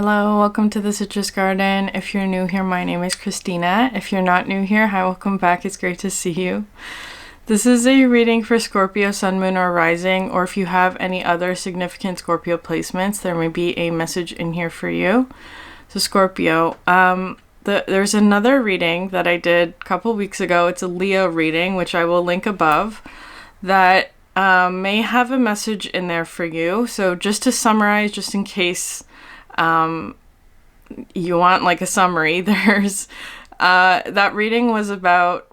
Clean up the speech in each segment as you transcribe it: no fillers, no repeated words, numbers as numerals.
Hello, welcome to the Citrus Garden. If you're new here, my name is Christina. If you're not new here, hi, welcome back. It's great to see you. This is a reading for Scorpio, Sun, Moon, or Rising, or if you have any other significant Scorpio placements, there may be a message in here for you. So Scorpio, there's another reading that I did a couple weeks ago. It's a Leo reading, which I will link above, that may have a message in there for you. So just to summarize, just in case you want like a summary, there's that reading was about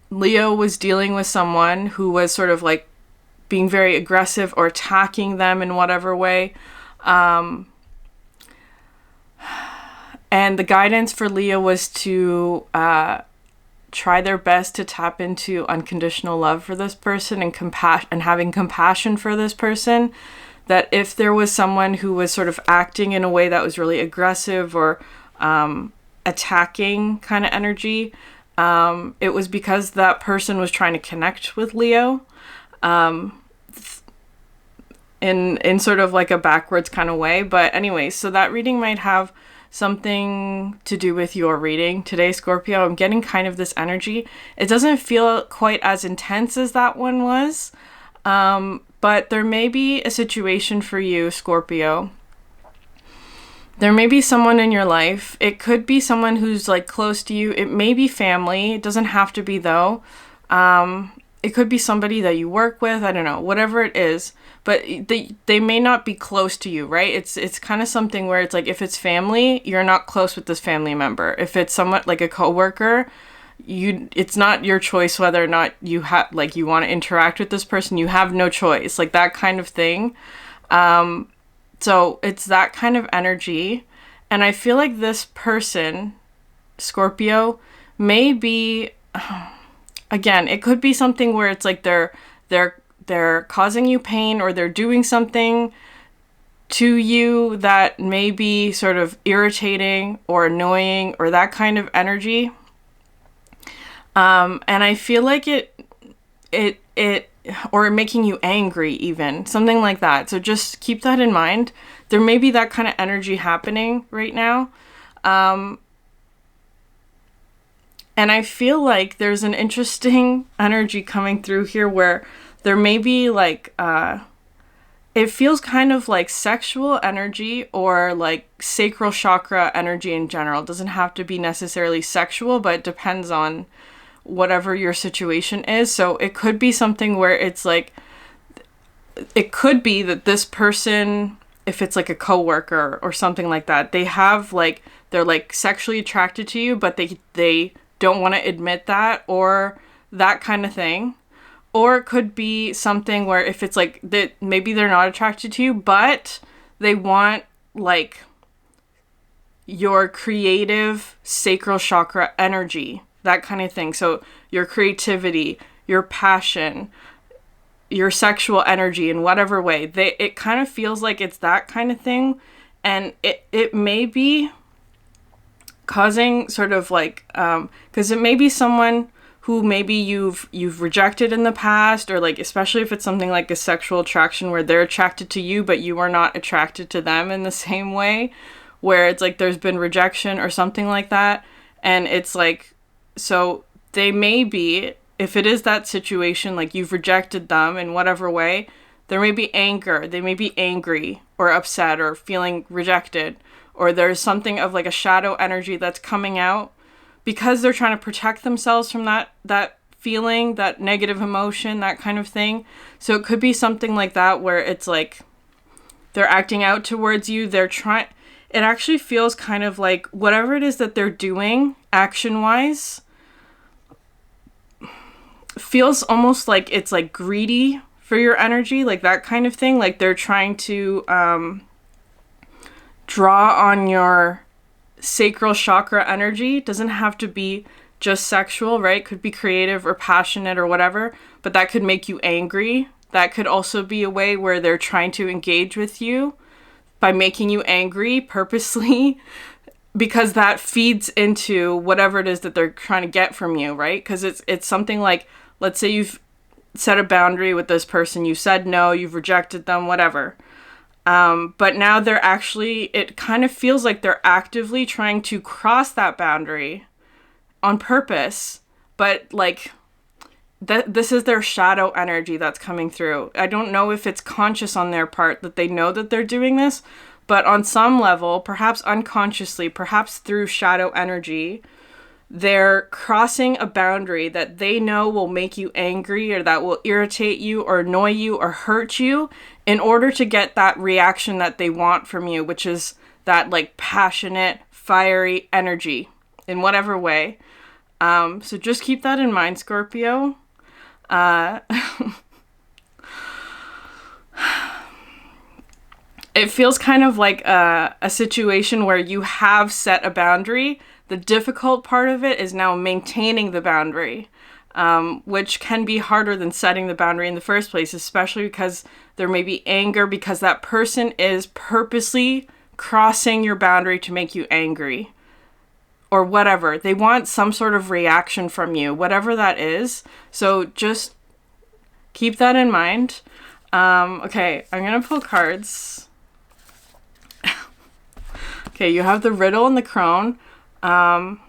Leo was dealing with someone who was sort of like being very aggressive or attacking them in whatever way, and the guidance for Leo was to try their best to tap into unconditional love for this person and having compassion for this person. That if there was someone who was sort of acting in a way that was really aggressive or attacking kind of energy, it was because that person was trying to connect with Leo in sort of like a backwards kind of way. But anyway, so that reading might have something to do with your reading today, Scorpio. I'm getting kind of this energy. It doesn't feel quite as intense as that one was. But there may be a situation for you, Scorpio. There may be someone in your life. It could be someone who's like close to you. It may be family. It doesn't have to be though. It could be somebody that you work with. I don't know, whatever it is. But they may not be close to you, right? It's kind of something where it's like if it's family, you're not close with this family member. If it's somewhat like a coworker, it's not your choice whether or not you you want to interact with this person. You have no choice, like that kind of thing. So it's that kind of energy. And I feel like this person, Scorpio, may be, again, it could be something where it's like they're causing you pain, or they're doing something to you that may be sort of irritating or annoying or that kind of energy. And I feel like it or making you angry even, something like that. So just keep that in mind. There may be that kind of energy happening right now. And I feel like there's an interesting energy coming through here where there may be like, it feels kind of like sexual energy or like sacral chakra energy in general. It doesn't have to be necessarily sexual, but it depends on whatever your situation is. So it could be something where it's like, it could be that this person, if it's like a coworker or something like that, they have like, they're like sexually attracted to you, but they don't want to admit that, or that kind of thing. Or it could be something where if it's like that, maybe they're not attracted to you, but they want like your creative sacral chakra energy, that kind of thing. So your creativity, your passion, your sexual energy in whatever way, it kind of feels like it's that kind of thing. And it may be causing sort of like, because it may be someone who maybe you've rejected in the past, or like, especially if it's something like a sexual attraction where they're attracted to you, but you are not attracted to them in the same way, where it's like there's been rejection or something like that. And it's like, so they may be, if it is that situation, like you've rejected them in whatever way, there may be anger. They may be angry or upset or feeling rejected, or there's something of like a shadow energy that's coming out because they're trying to protect themselves from that feeling, that negative emotion, that kind of thing. So it could be something like that where it's like they're acting out towards you. It actually feels kind of like whatever it is that they're doing action-wise feels almost like it's like greedy for your energy, like that kind of thing. Like they're trying to draw on your sacral chakra energy. It doesn't have to be just sexual, right? Could be creative or passionate or whatever, but that could make you angry. That could also be a way where they're trying to engage with you by making you angry purposely, because that feeds into whatever it is that they're trying to get from you, right? Because it's something like, let's say you've set a boundary with this person, you said no, you've rejected them, whatever. But now they're actually, it kind of feels like they're actively trying to cross that boundary on purpose. But like, this is their shadow energy that's coming through. I don't know if it's conscious on their part that they know that they're doing this, but on some level, perhaps unconsciously, perhaps through shadow energy, they're crossing a boundary that they know will make you angry, or that will irritate you or annoy you or hurt you, in order to get that reaction that they want from you, which is that like passionate, fiery energy in whatever way. So just keep that in mind, Scorpio. It feels kind of like a situation where you have set a boundary. The difficult part of it is now maintaining the boundary, which can be harder than setting the boundary in the first place, especially because there may be anger because that person is purposely crossing your boundary to make you angry or whatever. They want some sort of reaction from you, whatever that is. So just keep that in mind. Okay, I'm going to pull cards. Okay, you have the Riddle and the Crone. I'm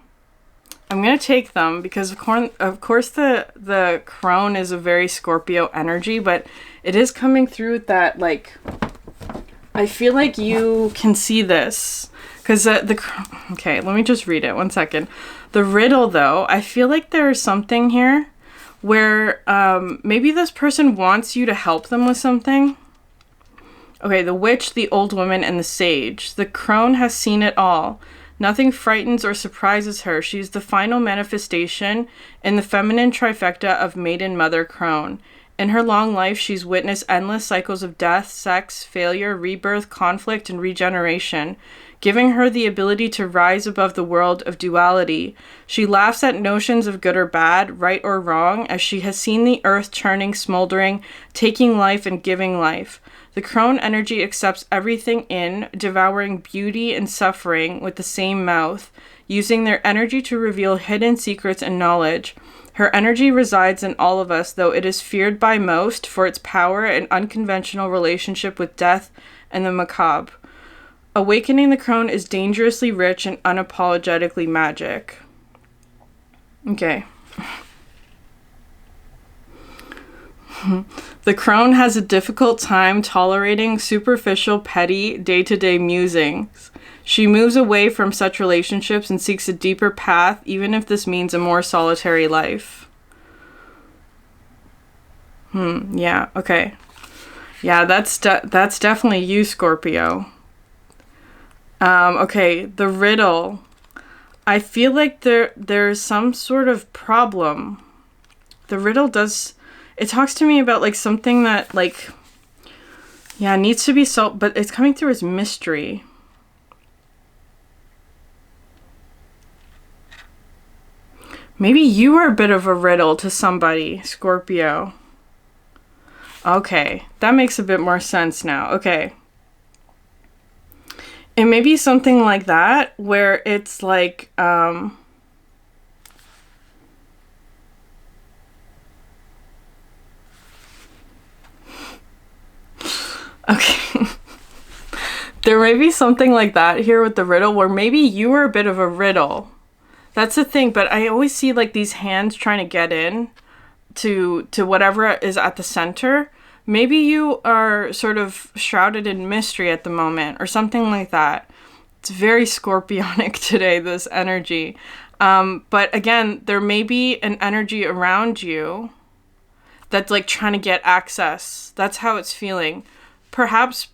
going to take them because of course the Crone is a very Scorpio energy, but it is coming through that, like, I feel like you can see this because okay, let me just read it 1 second. The Riddle, though, I feel like there's something here where maybe this person wants you to help them with something. Okay, the Witch, the Old Woman, and the Sage. The Crone has seen it all. Nothing frightens or surprises her. She's the final manifestation in the feminine trifecta of Maiden Mother Crone. In her long life, she's witnessed endless cycles of death, sex, failure, rebirth, conflict, and regeneration, giving her the ability to rise above the world of duality. She laughs at notions of good or bad, right or wrong, as she has seen the earth churning, smoldering, taking life and giving life. The Crone energy accepts everything in, devouring beauty and suffering with the same mouth, using their energy to reveal hidden secrets and knowledge. Her energy resides in all of us, though it is feared by most for its power and unconventional relationship with death and the macabre. Awakening the Crone is dangerously rich and unapologetically magic. Okay. The Crone has a difficult time tolerating superficial, petty, day-to-day musings. She moves away from such relationships and seeks a deeper path, even if this means a more solitary life. Yeah, okay. Yeah, that's definitely you, Scorpio. Okay, the Riddle. I feel like there's some sort of problem. The Riddle does... It talks to me about, like, something that, like, yeah, needs to be solved, but it's coming through as mystery. Maybe you are a bit of a riddle to somebody, Scorpio. Okay, that makes a bit more sense now. Okay. It may be something like that, where it's like, okay. There may be something like that here with the riddle, where maybe you are a bit of a riddle. That's the thing, but I always see like these hands trying to get in to whatever is at the center. Maybe you are sort of shrouded in mystery at the moment or something like that. It's very scorpionic today, this energy. But again, there may be an energy around you that's like trying to get access. That's how it's feeling. Perhaps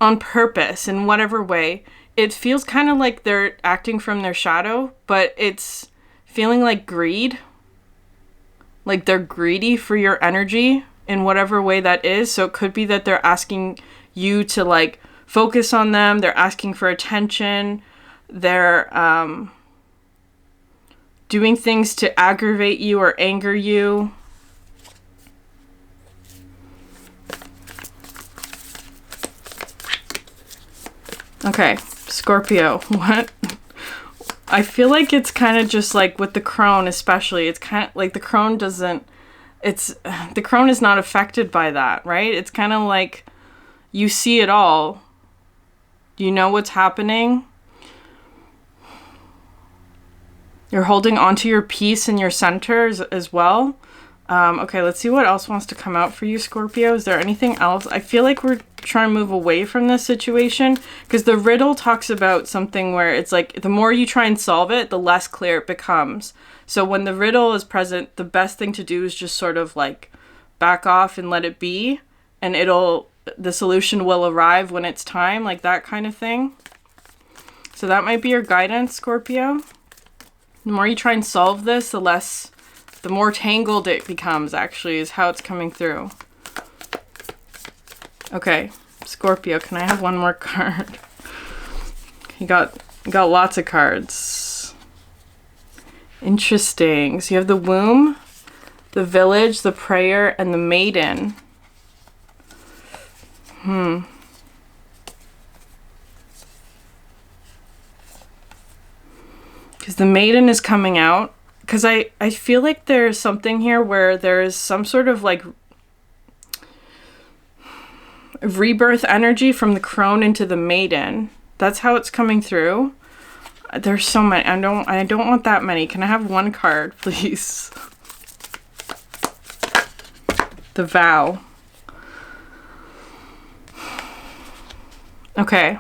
on purpose, in whatever way. It feels kind of like they're acting from their shadow, but it's feeling like greed. Like they're greedy for your energy in whatever way that is. So it could be that they're asking you to like focus on them. They're asking for attention. They're doing things to aggravate you or anger you. Okay, Scorpio, what? I feel like it's kind of just like with the Crone especially, it's kind of like the Crone the Crone is not affected by that, right? It's kind of like you see it all. You know what's happening. You're holding onto your peace and your center as well. Okay, let's see what else wants to come out for you, Scorpio. Is there anything else? I feel like we're trying to move away from this situation because the riddle talks about something where it's like the more you try and solve it, the less clear it becomes. So when the riddle is present, the best thing to do is just sort of like back off and let it be, and the solution will arrive when it's time, like that kind of thing. So that might be your guidance, Scorpio. The more you try and solve this, the more tangled it becomes, actually, is how it's coming through. Okay, Scorpio, can I have one more card? You got lots of cards. Interesting. So you have the womb, the village, the prayer, and the maiden. Because the maiden is coming out. Because I feel like there's something here where there's some sort of like rebirth energy from the crone into the maiden. That's how it's coming through. There's so many. I don't want that many. Can I have one card, please? The vow. Okay.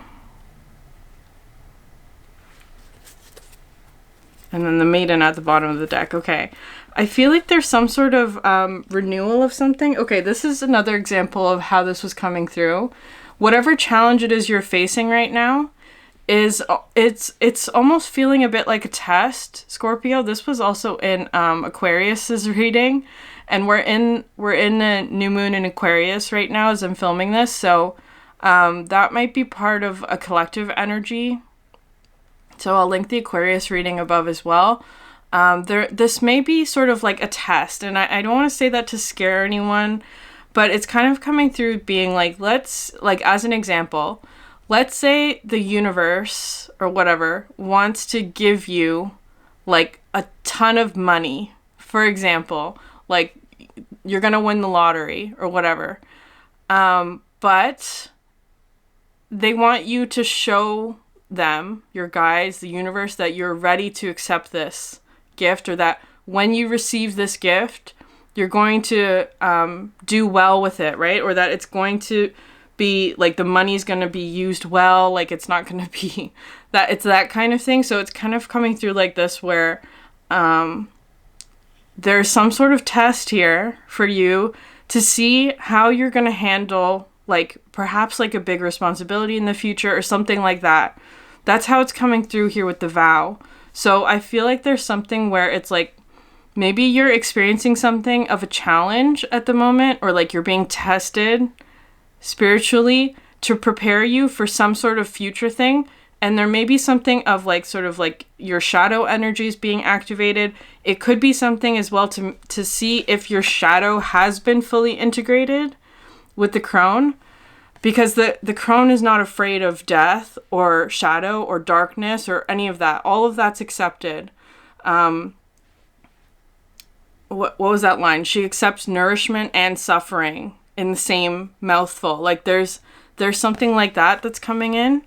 And then the maiden at the bottom of the deck. Okay. I feel like there's some sort of renewal of something. Okay, this is another example of how this was coming through. Whatever challenge it is you're facing right now, it's almost feeling a bit like a test, Scorpio. This was also in Aquarius's reading, and we're in a new moon in Aquarius right now as I'm filming this. So that might be part of a collective energy. So I'll link the Aquarius reading above as well. This may be sort of like a test, and I don't want to say that to scare anyone, but it's kind of coming through being like, as an example, let's say the universe or whatever wants to give you like a ton of money. For example, like you're going to win the lottery or whatever. But they want you to show them, your guides, the universe, that you're ready to accept this gift, or that when you receive this gift, you're going to do well with it, right? Or that it's going to be like the money's going to be used well, like it's not going to be that, it's that kind of thing. So it's kind of coming through like this where there's some sort of test here for you to see how you're going to handle like perhaps like a big responsibility in the future or something like that. That's how it's coming through here with the vow. So I feel like there's something where it's like maybe you're experiencing something of a challenge at the moment, or like you're being tested spiritually to prepare you for some sort of future thing. And there may be something of like sort of like your shadow energies being activated. It could be something as well to see if your shadow has been fully integrated with the crone. Because the crone is not afraid of death or shadow or darkness or any of that. All of that's accepted. What was that line? She accepts nourishment and suffering in the same mouthful. Like there's something like that that's coming in,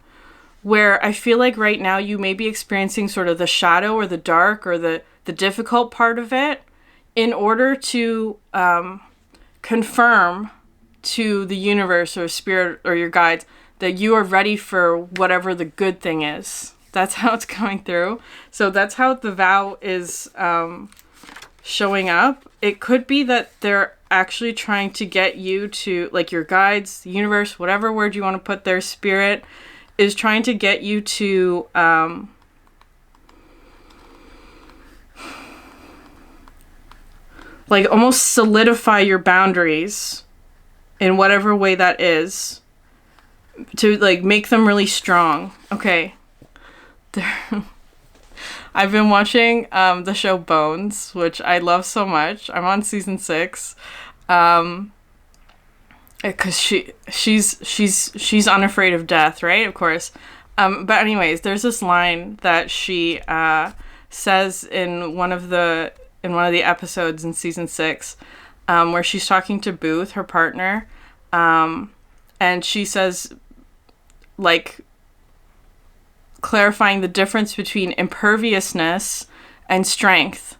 where I feel like right now you may be experiencing sort of the shadow or the dark or the difficult part of it in order to confirm to the universe or spirit or your guides that you are ready for whatever the good thing is. That's how it's coming through. So that's how the vow is showing up. It could be that they're actually trying to get you to, like your guides, the universe, whatever word you want to put there, spirit, is trying to get you to like almost solidify your boundaries in whatever way that is, to like make them really strong. Okay. I've been watching the show Bones, which I love so much. I'm on season 6. Because she's unafraid of death, right? Of course. But anyways, there's this line that she says in one of the episodes in season 6, where she's talking to Booth, her partner, And she says, like, clarifying the difference between imperviousness and strength,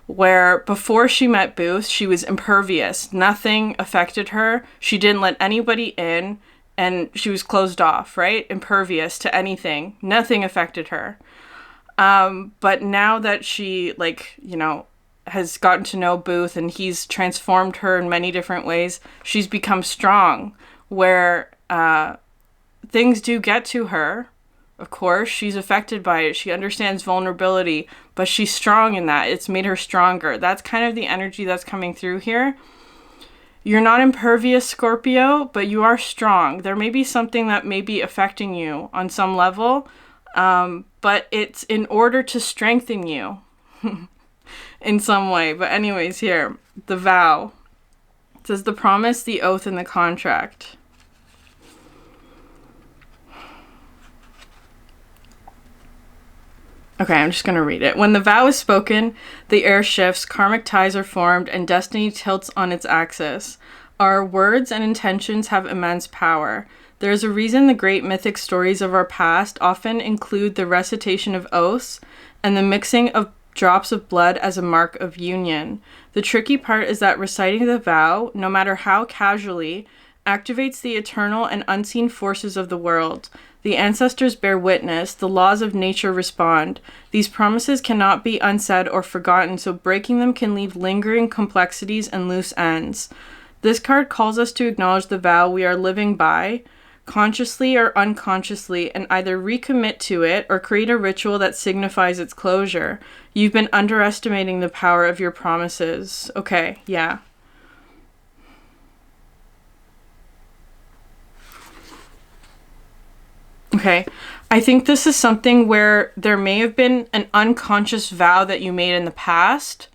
where before she met Booth, she was impervious. Nothing affected her. She didn't let anybody in, and she was closed off, right? Impervious to anything. Nothing affected her. But now that she, like, you know, has gotten to know Booth and he's transformed her in many different ways, she's become strong, where things do get to her. Of course, she's affected by it. She understands vulnerability, but she's strong in that. It's made her stronger. That's kind of the energy that's coming through here. You're not impervious, Scorpio, but you are strong. There may be something that may be affecting you on some level, but it's in order to strengthen you in some way. But anyways, here, the vow. It says the promise, the oath, and the contract. Okay, I'm just going to read it. When the vow is spoken, the air shifts, karmic ties are formed, and destiny tilts on its axis. Our words and intentions have immense power. There is a reason the great mythic stories of our past often include the recitation of oaths and the mixing of drops of blood as a mark of union. The tricky part is that reciting the vow, no matter how casually, activates the eternal and unseen forces of the world. The ancestors bear witness, the laws of nature respond. These promises cannot be unsaid or forgotten, so breaking them can leave lingering complexities and loose ends. This card calls us to acknowledge the vow we are living by, consciously or unconsciously, and either recommit to it or create a ritual that signifies its closure. You've been underestimating the power of your promises. Okay, yeah. Okay, I think this is something where there may have been an unconscious vow that you made in the past,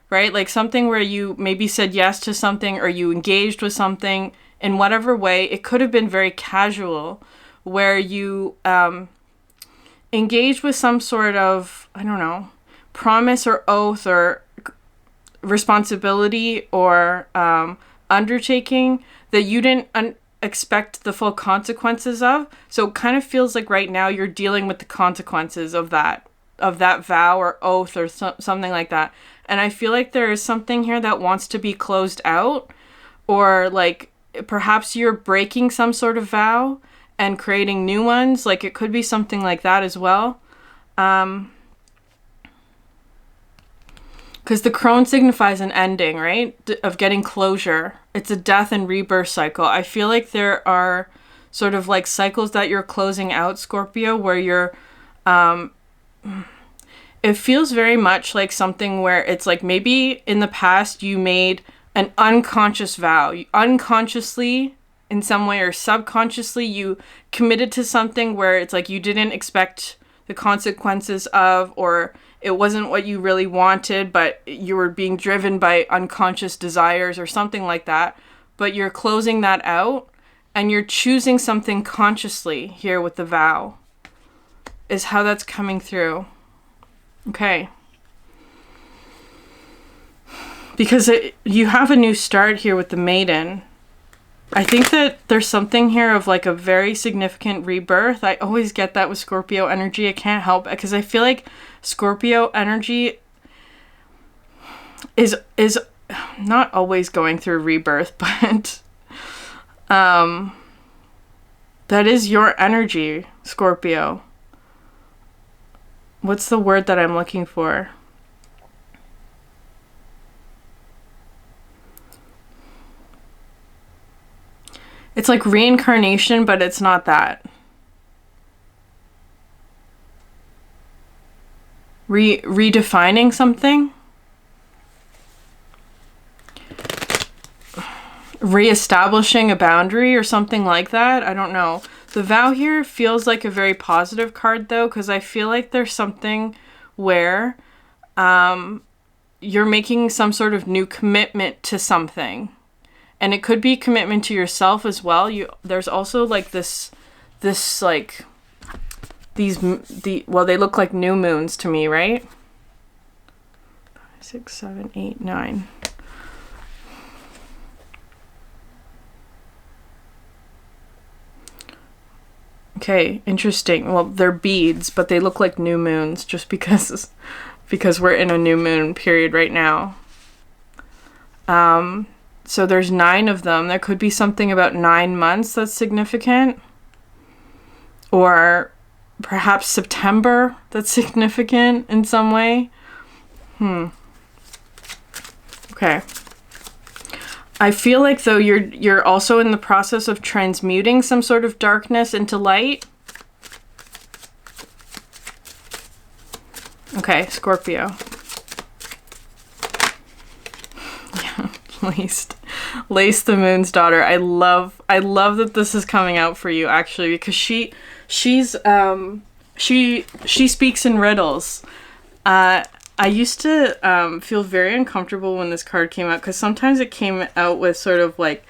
right? Like something where you maybe said yes to something or you engaged with something in whatever way. It could have been very casual, where you engaged with some sort of, I don't know, promise or oath or responsibility or undertaking that you didn't expect the full consequences of. So it kind of feels like right now you're dealing with the consequences of that vow or oath or something like that. And I feel like there is something here that wants to be closed out, or like perhaps you're breaking some sort of vow and creating new ones. Like it could be something like that as well. Because the crone signifies an ending, right? Of getting closure. It's a death and rebirth cycle. I feel like there are sort of like cycles that you're closing out, Scorpio, where you're... it feels very much like something where it's like maybe in the past you made an unconscious vow. You unconsciously, in some way, or subconsciously, you committed to something where it's like you didn't expect the consequences of, or it wasn't what you really wanted, but you were being driven by unconscious desires or something like that. But you're closing that out and you're choosing something consciously here with the vow, is how that's coming through. Okay. Because you have a new start here with the maiden. I think that there's something here of like a very significant rebirth. I always get that with Scorpio energy. I can't help it because I feel like Scorpio energy is not always going through rebirth, but that is your energy, Scorpio. What's the word that I'm looking for? It's like reincarnation, but it's not that. Redefining something? Reestablishing a boundary or something like that? I don't know. The vow here feels like a very positive card, though, because I feel like there's something where you're making some sort of new commitment to something. And it could be commitment to yourself as well. There's also like this like well, they look like new moons to me, right? 5, 6, 7, 8, 9. Okay, interesting. Well, they're beads, but they look like new moons just because we're in a new moon period right now. So there's 9 of them. There could be something about 9 months that's significant. Or perhaps September that's significant in some way. Okay. I feel like though you're also in the process of transmuting some sort of darkness into light. Okay, Scorpio. Yeah, Lace the Moon's daughter. I love that this is coming out for you actually, because she speaks in riddles. I used to feel very uncomfortable when this card came out because sometimes it came out with sort of like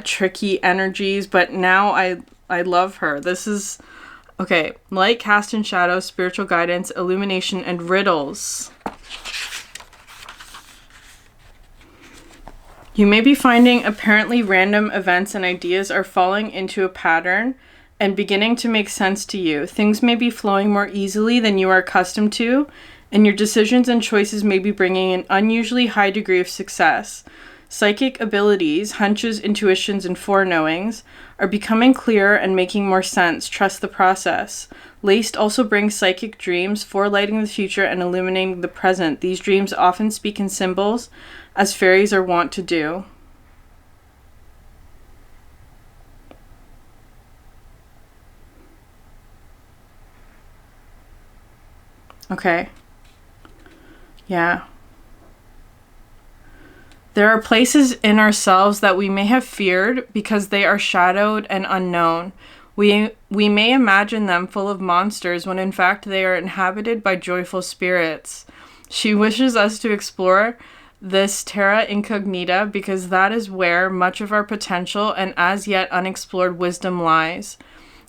tricky energies, but now I love her. This is okay. Light, cast and shadow, spiritual guidance, illumination, and riddles. You may be finding apparently random events and ideas are falling into a pattern and beginning to make sense to you. Things may be flowing more easily than you are accustomed to, and your decisions and choices may be bringing an unusually high degree of success. Psychic abilities, hunches, intuitions, and foreknowings are becoming clearer and making more sense. Trust the process. Laced also brings psychic dreams, forelighting the future and illuminating the present. These dreams often speak in symbols, as fairies are wont to do. Okay. Yeah. There are places in ourselves that we may have feared because they are shadowed and unknown. We may imagine them full of monsters when in fact they are inhabited by joyful spirits. She wishes us to explore this terra incognita because that is where much of our potential and as yet unexplored wisdom lies.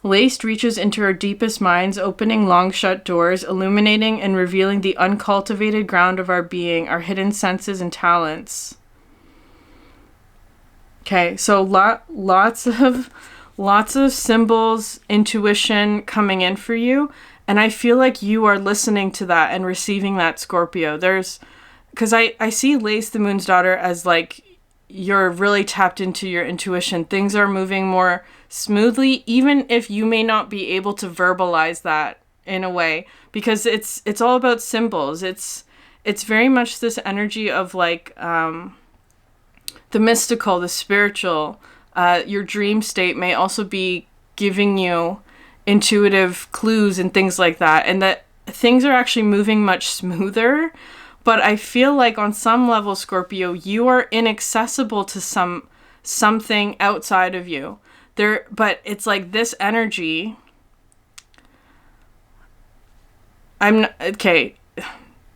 Laced reaches into our deepest minds, opening long shut doors, illuminating and revealing the uncultivated ground of our being, our hidden senses and talents. Okay, so lots of symbols, intuition coming in for you, and I feel like you are listening to that and receiving that, Scorpio. Because I see Lace the Moon's daughter as like you're really tapped into your intuition. Things are moving more smoothly, even if you may not be able to verbalize that in a way, because it's all about symbols. It's very much this energy of like the mystical, the spiritual. Your dream state may also be giving you intuitive clues and things like that, and that things are actually moving much smoother. But I feel like on some level, Scorpio, you are inaccessible to something outside of you. But it's like this energy. Okay.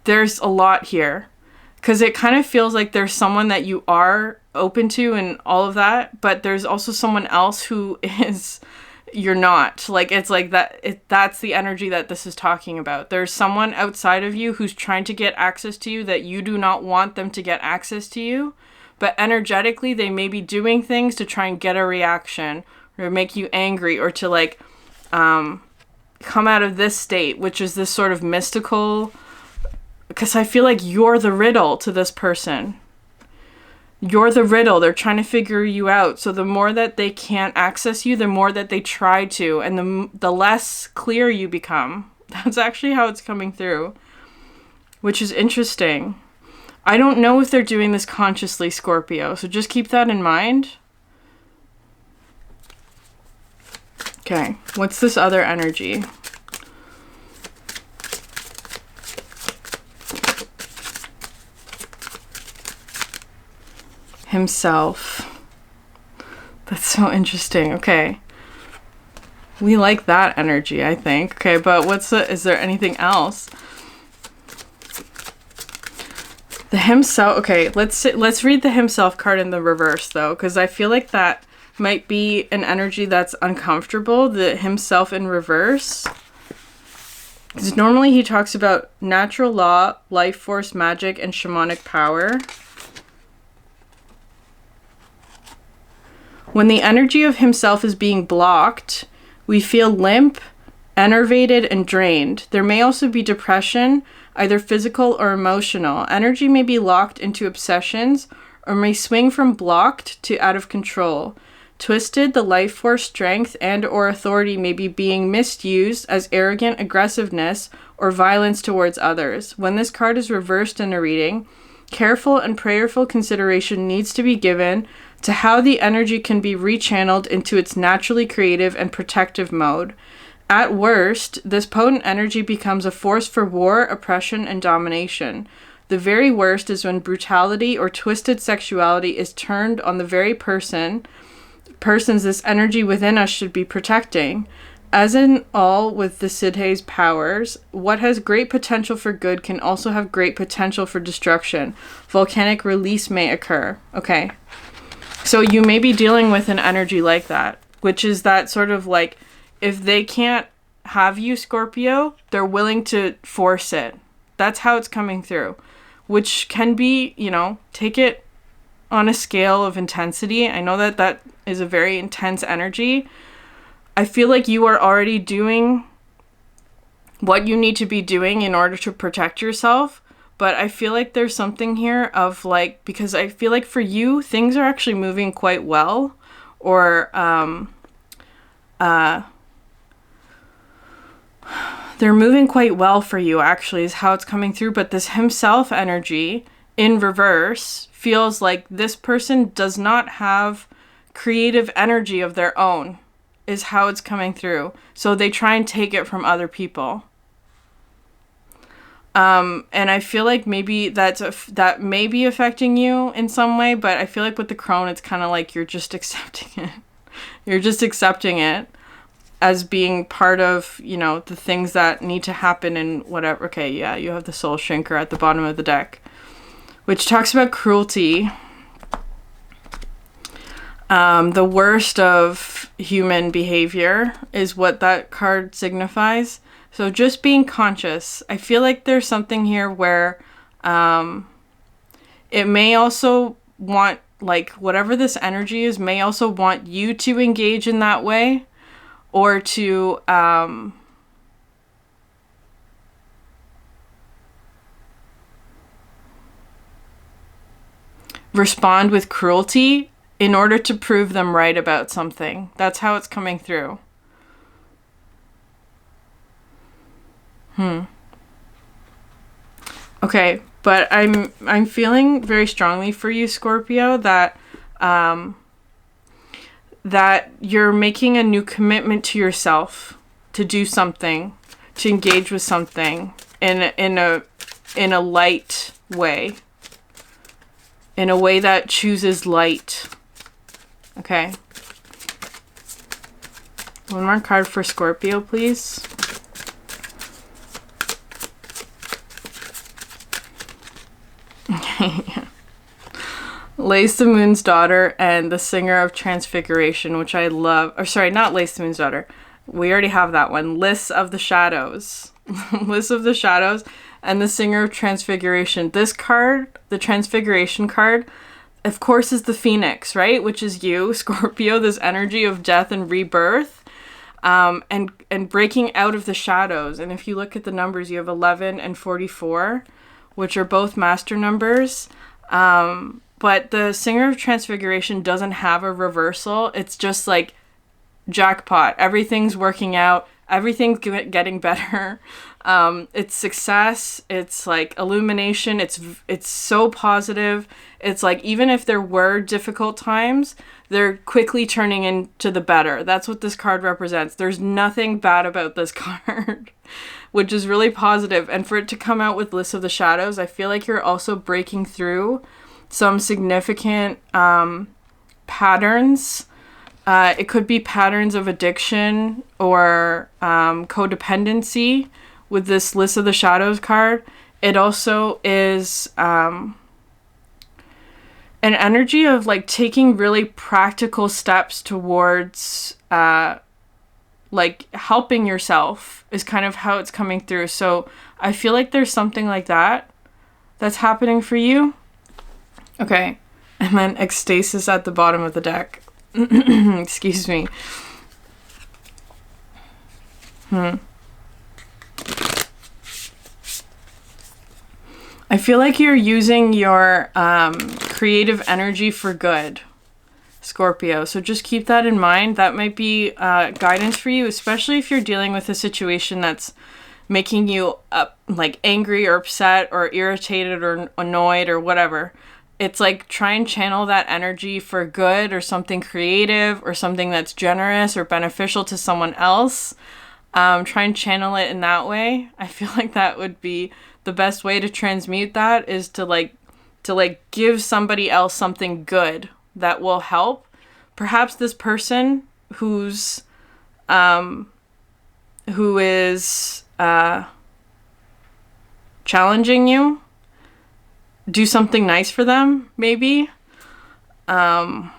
There's a lot here, because it kind of feels like there's someone that you are open to and all of that, but there's also someone else who is you're not. Like, it's like that's the energy that this is talking about. There's someone outside of you who's trying to get access to you that you do not want them to get access to you, but energetically they may be doing things to try and get a reaction or make you angry, or to like come out of this state, which is this sort of mystical, because I feel like you're the riddle to this person. You're the riddle. They're trying to figure you out. So the more that they can't access you, the more that they try to, and the less clear you become. That's actually how it's coming through, which is interesting. I don't know if they're doing this consciously, Scorpio, so just keep that in mind. Okay, what's this other energy? Himself. That's so interesting. Okay. We like that energy, I think. Okay, but is there anything else? The himself. Okay, let's read the himself card in the reverse though, because I feel like that might be an energy that's uncomfortable. The himself in reverse. Because normally he talks about natural law, life force, magic, and shamanic power. When the energy of himself is being blocked, We feel limp, enervated, and drained. There may also be depression, either physical or emotional. Energy may be locked into obsessions or may swing from blocked to out of control. Twisted, the life force, strength, and or authority may be being misused as arrogant aggressiveness or violence towards others. When this card is reversed in a reading, careful and prayerful consideration needs to be given to how the energy can be rechanneled into its naturally creative and protective mode. At worst, this potent energy becomes a force for war, oppression, and domination. The very worst is when brutality or twisted sexuality is turned on the very persons this energy within us should be protecting. As in all with the Siddhe's powers, what has great potential for good can also have great potential for destruction. Volcanic release may occur. Okay. So you may be dealing with an energy like that, which is that sort of like, if they can't have you, Scorpio, they're willing to force it. That's how it's coming through, which can be, you know, take it on a scale of intensity. I know that that is a very intense energy. I feel like you are already doing what you need to be doing in order to protect yourself. But I feel like there's something here of like, because I feel like for you, things are actually moving quite well, or they're moving quite well for you, actually, is how it's coming through. But this himself energy in reverse feels like this person does not have creative energy of their own, is how it's coming through. So they try and take it from other people. And I feel like maybe that may be affecting you in some way, but I feel like with the Crone, it's kind of like you're just accepting it. You're just accepting it as being part of, you know, the things that need to happen and whatever. Okay, yeah, you have the Soul Shrinker at the bottom of the deck, which talks about cruelty. The worst of human behavior is what that card signifies. So just being conscious. I feel like there's something here where it may also want, like, whatever this energy is, may also want you to engage in that way, or to respond with cruelty in order to prove them right about something. That's how it's coming through. Okay, but I'm feeling very strongly for you, Scorpio, that that you're making a new commitment to yourself to do something, to engage with something in a light way, in a way that chooses light. Okay. One more card for Scorpio, please. Okay. Lace the Moon's Daughter and the Singer of Transfiguration, which I love. Or sorry, not Lace the Moon's Daughter. We already have that one. Lys of the Shadows. Lys of the Shadows and the Singer of Transfiguration. This card, the Transfiguration card, of course, is the Phoenix, right? Which is you, Scorpio, this energy of death and rebirth, and breaking out of the shadows. And if you look at the numbers, you have 11 and 44, which are both master numbers. But the Singer of Transfiguration doesn't have a reversal. It's just like jackpot. Everything's working out. Everything's getting better. It's success. It's like illumination. It's so positive. It's like, even if there were difficult times, they're quickly turning into the better. That's what this card represents. There's nothing bad about this card, which is really positive. And for it to come out with List of the Shadows, I feel like you're also breaking through some significant patterns. It could be patterns of addiction or codependency with this List of the Shadows card. It also is an energy of like taking really practical steps towards like helping yourself is kind of how it's coming through. So I feel like there's something like that that's happening for you. Okay. And then Ecstasis at the bottom of the deck. Excuse me. I feel like you're using your creative energy for good, Scorpio. So just keep that in mind. That might be guidance for you, especially if you're dealing with a situation that's making you like angry or upset or irritated or annoyed or whatever. It's like try and channel that energy for good or something creative or something that's generous or beneficial to someone else. Try and channel it in that way. I feel like that would be the best way to transmute that, is to give somebody else something good that will help. Perhaps this person who is challenging you, do something nice for them, maybe. I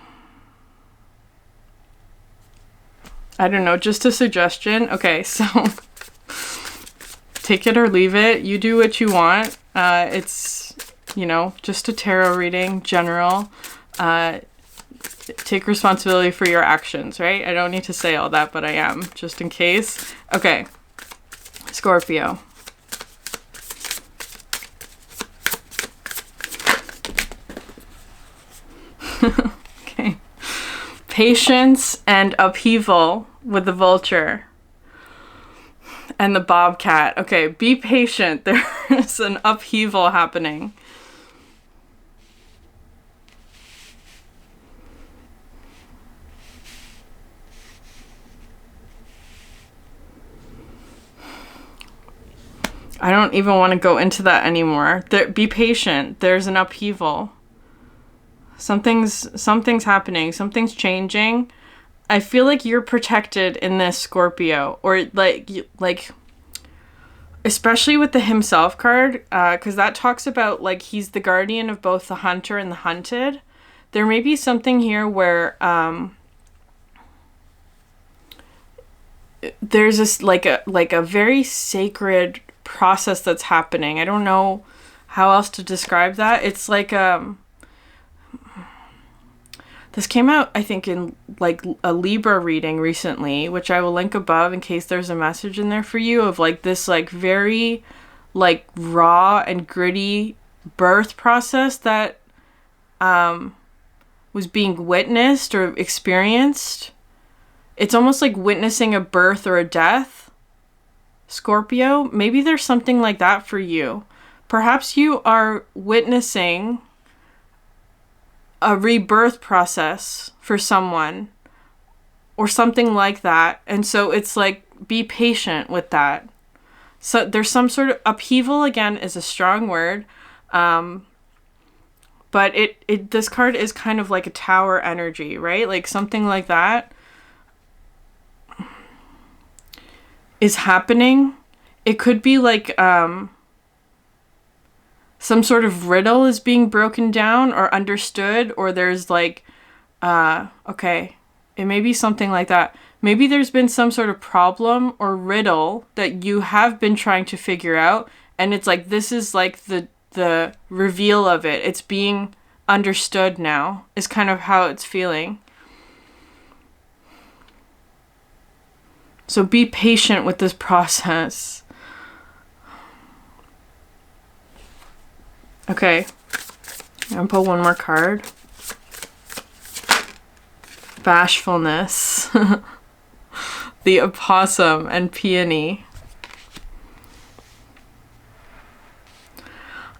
don't know, just a suggestion. Okay, so take it or leave it. You do what you want. It's, just a tarot reading, general. Take responsibility for your actions, right? I don't need to say all that, but I am, just in case. Okay, Scorpio. Okay. Patience and upheaval with the vulture and the bobcat. Okay, be patient. There's an upheaval happening. I don't even want to go into that anymore. Be patient. There's an upheaval. Something's happening. Something's changing. I feel like you're protected in this, Scorpio, or like especially with the himself card, because that talks about like he's the guardian of both the hunter and the hunted. There may be something here where there's this like a very sacred process that's happening. I don't know how else to describe that. It's like this came out, I think, in like a Libra reading recently, which I will link above in case there's a message in there for you, of like this like very like raw and gritty birth process that was being witnessed or experienced. It's almost like witnessing a birth or a death, Scorpio. Maybe there's something like that for you. Perhaps you are witnessing a rebirth process for someone or something like that. And so it's like, be patient with that. So there's some sort of upheaval, again, is a strong word. But this card is kind of like a tower energy, right? Like something like that is happening. It could be like some sort of riddle is being broken down or understood, or there's like okay, it may be something like that. Maybe there's been some sort of problem or riddle that you have been trying to figure out, and it's like this is like the reveal of it. It's being understood now, is kind of how it's feeling. So be patient with this process. Okay, I'm gonna pull one more card. Bashfulness. The opossum and peony.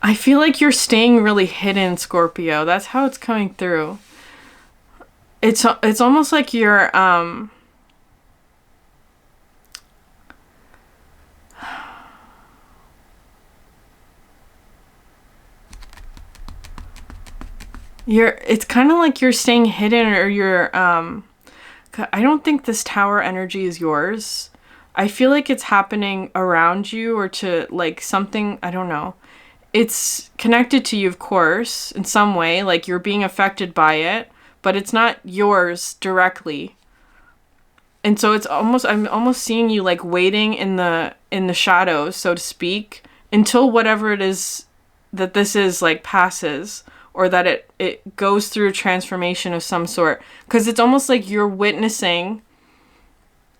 I feel like you're staying really hidden, Scorpio. That's how it's coming through. It's almost like you're it's kind of like you're staying hidden, or you're I don't think this tower energy is yours. I feel like it's happening around you, or to like something, I don't know. It's connected to you, of course, in some way, like you're being affected by it, but it's not yours directly. And so I'm almost seeing you like waiting in the shadows, so to speak, until whatever it is that this is like passes, or that it goes through a transformation of some sort. Because it's almost like you're witnessing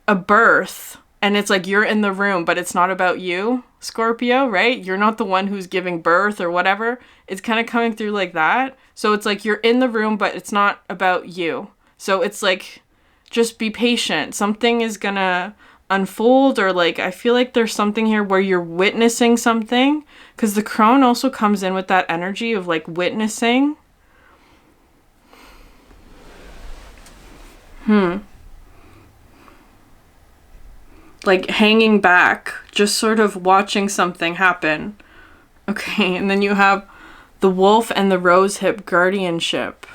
a birth, And it's like you're in the room, but it's not about you, Scorpio, right? You're not the one who's giving birth or whatever. It's kind of coming through like that. So it's like you're in the room, but it's not about you. So it's like, just be patient. Something is gonna unfold, or like, I feel like there's something here where you're witnessing something, because the Crone also comes in with that energy of like witnessing. Like hanging back, just sort of watching something happen. Okay, and then you have the wolf and the rosehip guardianship.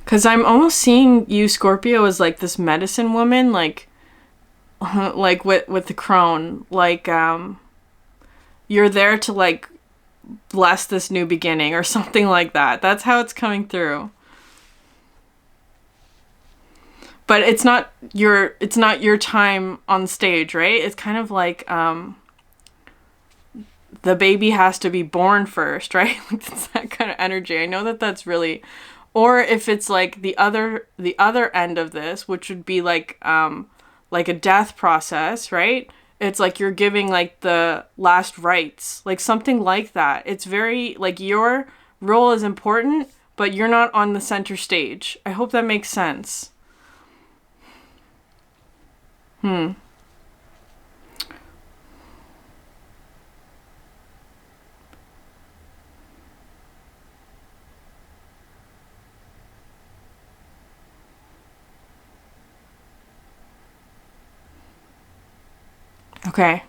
Because I'm almost seeing you, Scorpio, as like this medicine woman, like with the Crone. Like, you're there to like bless this new beginning or something like that. That's how it's coming through. But it's not your time on stage, right? It's kind of like the baby has to be born first, right? Like it's that kind of energy. I know that that's really, or if it's like the other end of this, which would be like a death process, right? It's like you're giving like the last rites, like something like that. It's very like your role is important, but you're not on the center stage. I hope that makes sense. Okay.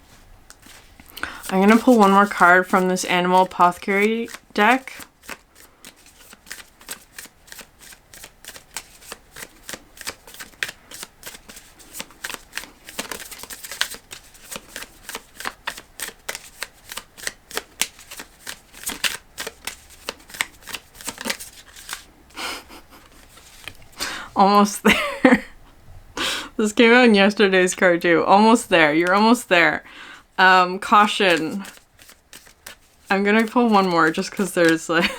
I'm gonna pull one more card from this Animal Apothecary deck. Almost there. This came out in yesterday's card too. Almost there. You're almost there. Caution. I'm gonna pull one more just because there's like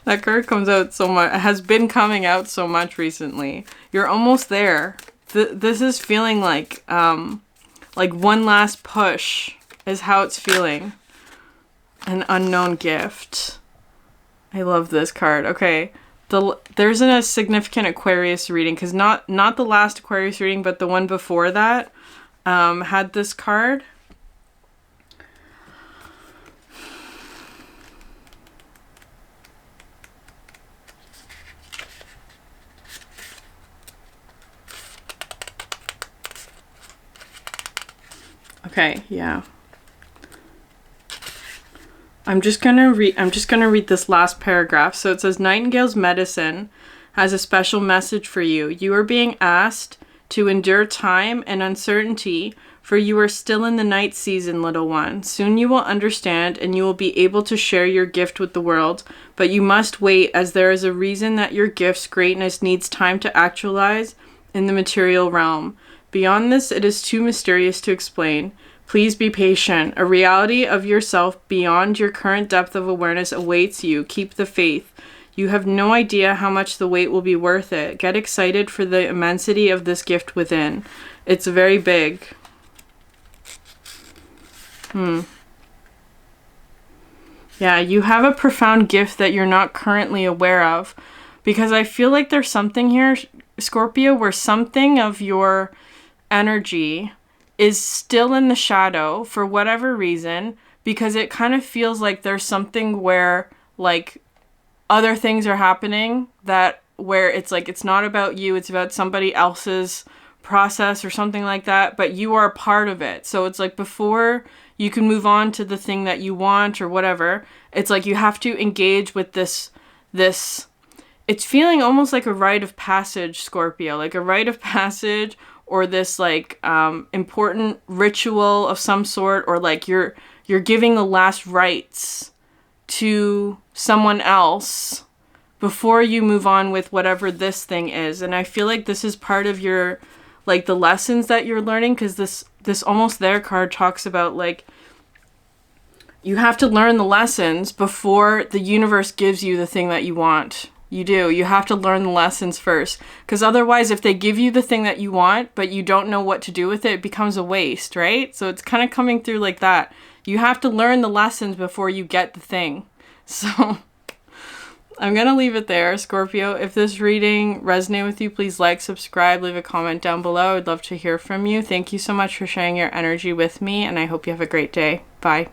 that card comes out so much. Has been coming out so much recently. You're almost there. This is feeling like one last push is how it's feeling. An unknown gift. I love this card. Okay. There's a significant Aquarius reading, because not the last Aquarius reading, but the one before that had this card. Okay, yeah. I'm just gonna read this last paragraph. So it says, Nightingale's medicine has a special message for you. You are being asked to endure time and uncertainty, for you are still in the night season, little one. Soon you will understand, and you will be able to share your gift with the world. But you must wait, as there is a reason that your gift's greatness needs time to actualize in the material realm. Beyond this, it is too mysterious to explain. Please be patient. A reality of yourself beyond your current depth of awareness awaits you. Keep the faith. You have no idea how much the wait will be worth it. Get excited for the immensity of this gift within. It's very big. Yeah, you have a profound gift that you're not currently aware of. Because I feel like there's something here, Scorpio, where something of your energy is still in the shadow for whatever reason, because it kind of feels like there's something where like other things are happening that where it's like it's not about you, it's about somebody else's process or something like that, but you are a part of it. So it's like before you can move on to the thing that you want or whatever, it's like you have to engage with this it's feeling almost like a rite of passage, Scorpio, like a rite of passage, or this like important ritual of some sort, or like you're giving the last rites to someone else before you move on with whatever this thing is. And I feel like this is part of your like the lessons that you're learning, because this almost there card talks about like you have to learn the lessons before the universe gives you the thing that you want. You do. You have to learn the lessons first. Because otherwise, if they give you the thing that you want, but you don't know what to do with it, it becomes a waste, right? So it's kind of coming through like that. You have to learn the lessons before you get the thing. So I'm going to leave it there, Scorpio. If this reading resonated with you, please like, subscribe, leave a comment down below. I'd love to hear from you. Thank you so much for sharing your energy with me, and I hope you have a great day. Bye.